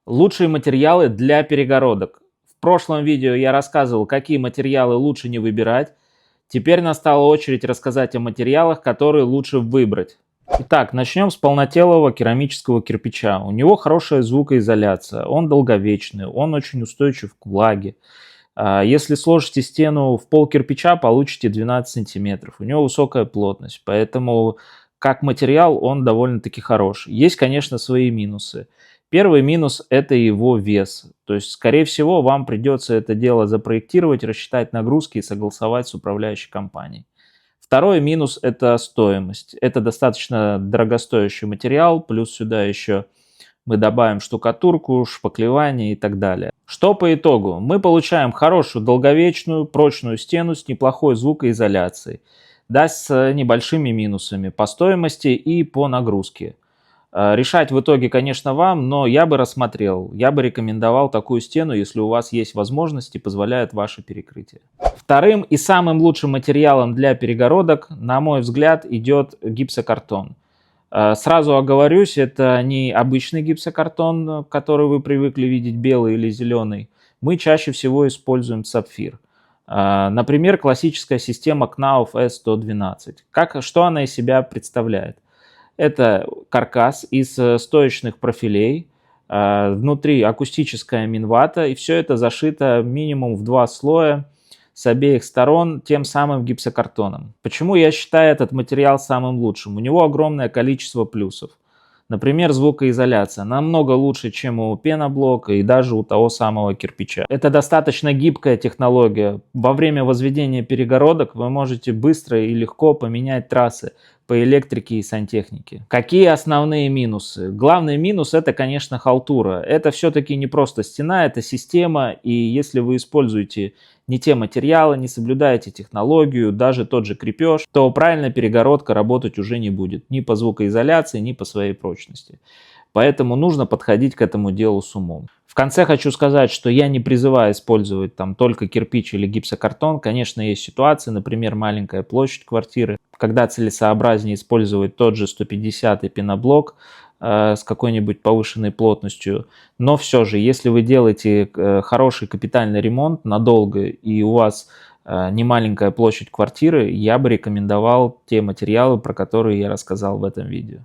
Лучшие материалы для перегородок. В прошлом видео я рассказывал, какие материалы лучше не выбирать. Теперь настала очередь рассказать о материалах, которые лучше выбрать. Итак, начнем с полнотелого керамического кирпича. У него хорошая звукоизоляция, он долговечный, он очень устойчив к влаге. Если сложите стену в пол кирпича, получите 12 сантиметров. У него высокая плотность, поэтому как материал он довольно-таки хорош. Есть, конечно, свои минусы. Первый минус – это его вес. То есть, скорее всего, вам придется это дело запроектировать, рассчитать нагрузки и согласовать с управляющей компанией. Второй минус – это стоимость. Это достаточно дорогостоящий материал, плюс сюда еще мы добавим штукатурку, шпаклевание и так далее. Что по итогу? Мы получаем хорошую долговечную, прочную стену с неплохой звукоизоляцией, да, с небольшими минусами по стоимости и по нагрузке. Решать в итоге, конечно, вам, но я бы рассмотрел, я бы рекомендовал такую стену, если у вас есть возможности, позволяет ваше перекрытие. Вторым и самым лучшим материалом для перегородок, на мой взгляд, идет гипсокартон. Сразу оговорюсь, это не обычный гипсокартон, который вы привыкли видеть белый или зеленый. Мы чаще всего используем сапфир. Например, классическая система Knauf S112. Что она из себя представляет? Это каркас из стоечных профилей, внутри акустическая минвата, и все это зашито минимум в 2 слоя с обеих сторон тем самым гипсокартоном. Почему я считаю этот материал самым лучшим? У него огромное количество плюсов. Например, звукоизоляция намного лучше, чем у пеноблока и даже у того самого кирпича. Это достаточно гибкая технология. Во время возведения перегородок вы можете быстро и легко поменять трассы по электрике и сантехнике. Какие основные минусы? Главный минус – это, конечно, халтура. Это все-таки не просто стена, это система, и если вы используете не те материалы, не соблюдаете технологию, даже тот же крепеж, то правильная перегородка работать уже не будет ни по звукоизоляции, ни по своей прочности. Поэтому нужно подходить к этому делу с умом. В конце хочу сказать, что я не призываю использовать там только кирпич или гипсокартон. Конечно, есть ситуации, например, маленькая площадь квартиры, когда целесообразнее использовать тот же 150-й пеноблок с какой-нибудь повышенной плотностью. Но все же, если вы делаете хороший капитальный ремонт надолго и у вас не маленькая площадь квартиры, я бы рекомендовал те материалы, про которые я рассказал в этом видео.